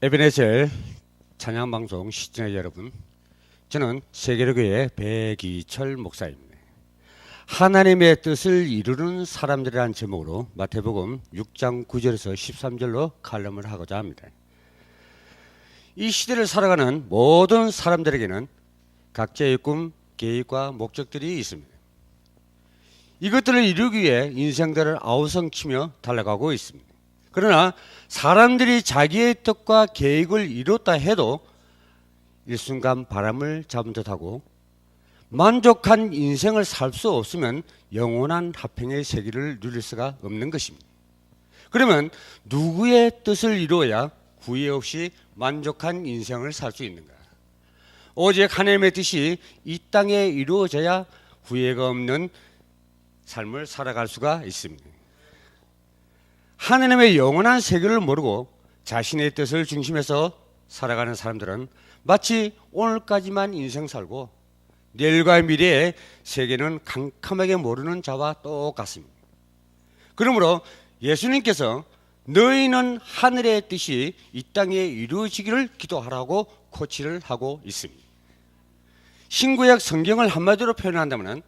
에베네셀 찬양방송 시청자 여러분, 저는 세계로교회 백이철 목사입니다. 하나님의 뜻을 이루는 사람들이라는 제목으로 마태복음 6장 9절에서 13절로 칼럼을 하고자 합니다. 이 시대를 살아가는 모든 사람들에게는 각자의 꿈, 계획과 목적들이 있습니다. 이것들을 이루기 위해 인생들을 아우성치며 달려가고 있습니다. 그러나 사람들이 자기의 뜻과 계획을 이뤘다 해도 일순간 바람을 잡은 듯하고 만족한 인생을 살 수 없으면 영원한 화평의 세계를 누릴 수가 없는 것입니다. 그러면 누구의 뜻을 이루어야 후회 없이 만족한 인생을 살 수 있는가? 오직 하나님의 뜻이 이 땅에 이루어져야 후회가 없는 삶을 살아갈 수가 있습니다. 하나님의 영원한 세계를 모르고 자신의 뜻을 중심에서 살아가는 사람들은 마치 오늘까지만 인생 살고 내일과 미래의 세계는 캄캄하게 모르는 자와 똑같습니다. 그러므로 예수님께서 너희는 하늘의 뜻이 이 땅에 이루어지기를 기도하라고 코치를 하고 있습니다. 신구약 성경을 한마디로 표현한다면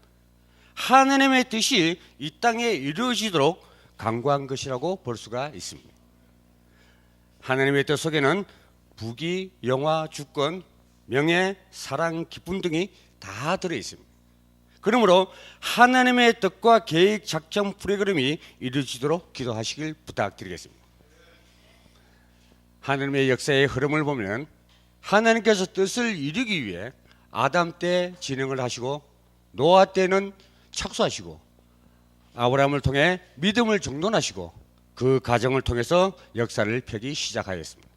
하나님의 뜻이 이 땅에 이루어지도록 간구한 것이라고 볼 수가 있습니다. 하나님의 뜻 속에는 부귀, 영화, 주권, 명예, 사랑, 기쁨 등이 다 들어 있습니다. 그러므로 하나님의 뜻과 계획, 작전, 프로그램이 이루어지도록 기도하시길 부탁드리겠습니다. 하나님의 역사의 흐름을 보면 하나님께서 뜻을 이루기 위해 아담 때 진행을 하시고 노아 때는 착수하시고 아브라함을 통해 믿음을 정돈하시고 그 과정을 통해서 역사를 펴기 시작하였습니다.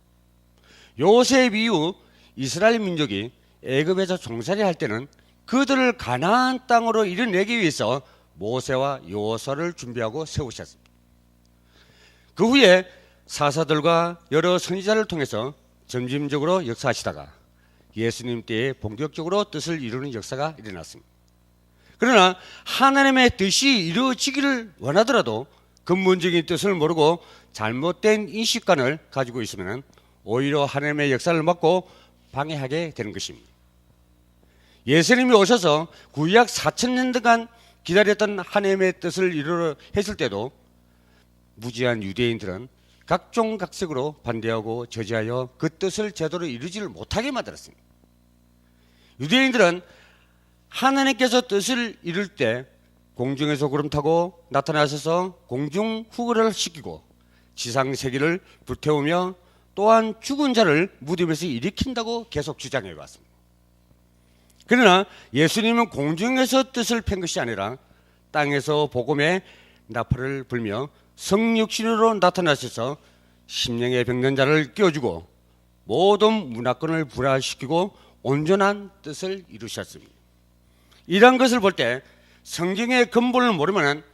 요셉 이후 이스라엘 민족이 애굽에서 종살이 할 때는 그들을 가나안 땅으로 이뤄내기 위해서 모세와 여호수아를 준비하고 세우셨습니다. 그 후에 사사들과 여러 선지자를 통해서 점진적으로 역사하시다가 예수님 때에 본격적으로 뜻을 이루는 역사가 일어났습니다. 그러나 하나님의 뜻이 이루어지기를 원하더라도 근본적인 뜻을 모르고 잘못된 인식관을 가지고 있으면 오히려 하나님의 역사를 막고 방해하게 되는 것입니다. 예수님이 오셔서 구약 4,000년간 기다렸던 하나님의 뜻을 이루려 했을 때도 무지한 유대인들은 각종 각색으로 반대하고 저지하여 그 뜻을 제대로 이루지를 못하게 만들었습니다. 유대인들은 하나님께서 뜻을 이룰 때 공중에서 구름 타고 나타나셔서 공중 후거를 시키고 지상 세계를 불태우며 또한 죽은 자를 무덤 위에서 일으킨다고 계속 주장해 왔습니다. 그러나 예수님은 공중에서 뜻을 편 것이 아니라 땅에서 복음의 나팔을 불며 성육신으로 나타나셔서 심령의 병든 자를 깨워주고 모든 문화권을 불화시키고 온전한 뜻을 이루셨습니다. 이러한 것을 볼 때 성경의 근본을 모르면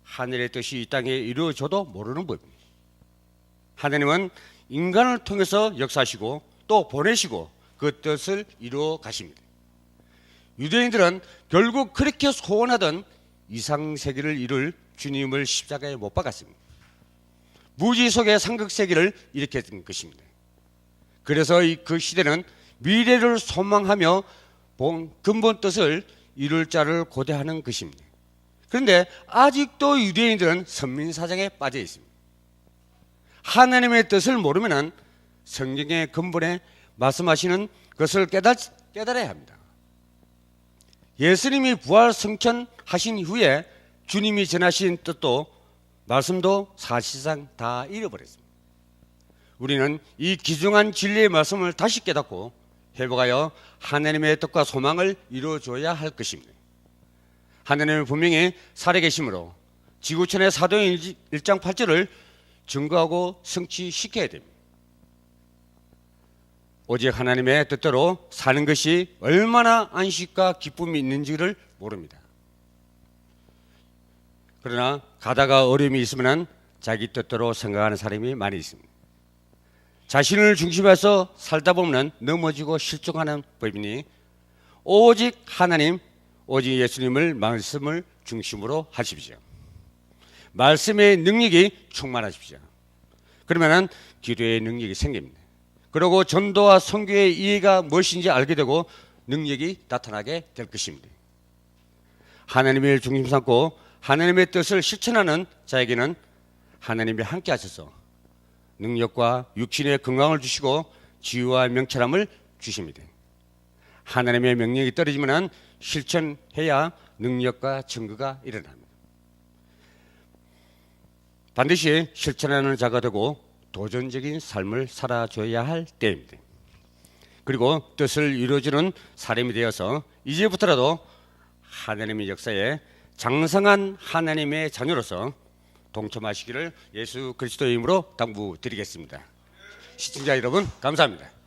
하늘의 뜻이 이 땅에 이루어져도 모르는 법입니다. 하나님은 인간을 통해서 역사하시고 또 보내시고 그 뜻을 이루어 가십니다. 유대인들은 결국 그렇게 소원하던 이상세계를 이룰 주님을 십자가에 못 박았습니다. 무지 속의 상극세계를 일으켰던 것입니다. 그래서 그 시대는 미래를 소망하며 근본 뜻을 이룰 자를 고대하는 것입니다. 그런데 아직도 유대인들은 선민사상에 빠져 있습니다. 하나님의 뜻을 모르면 성경의 근본에 말씀하시는 것을 깨달아야 합니다. 예수님이 부활 승천하신 이후에 주님이 전하신 뜻도 말씀도 사실상 다 잃어버렸습니다. 우리는 이 귀중한 진리의 말씀을 다시 깨닫고 회복하여 하나님의 뜻과 소망을 이루어줘야 할 것입니다. 하나님은 분명히 살아계심으로 지구촌의 사도행 1장 8절을 증거하고 성취시켜야 됩니다. 오직 하나님의 뜻대로 사는 것이 얼마나 안식과 기쁨이 있는지를 모릅니다. 그러나 가다가 어려움이 있으면 자기 뜻대로 생각하는 사람이 많이 있습니다. 자신을 중심해서 살다 보면 넘어지고 실종하는 법이니 오직 하나님, 오직 예수님을 말씀을 중심으로 하십시오. 말씀의 능력이 충만하십시오. 그러면 기도의 능력이 생깁니다. 그리고 전도와 선교의 이해가 무엇인지 알게 되고 능력이 나타나게 될 것입니다. 하나님의 중심 삼고 하나님의 뜻을 실천하는 자에게는 하나님이 함께 하셔서 능력과 육신의 건강을 주시고 지혜와 명철함을 주십니다. 하나님의 명령이 떨어지면 실천해야 능력과 증거가 일어납니다. 반드시 실천하는 자가 되고 도전적인 삶을 살아줘야 할 때입니다. 그리고 뜻을 이루어주는 사람이 되어서 이제부터라도 하나님의 역사에 장성한 하나님의 자녀로서 동참하시기를 예수 그리스도의 이름으로 당부드리겠습니다. 시청자 여러분 감사합니다.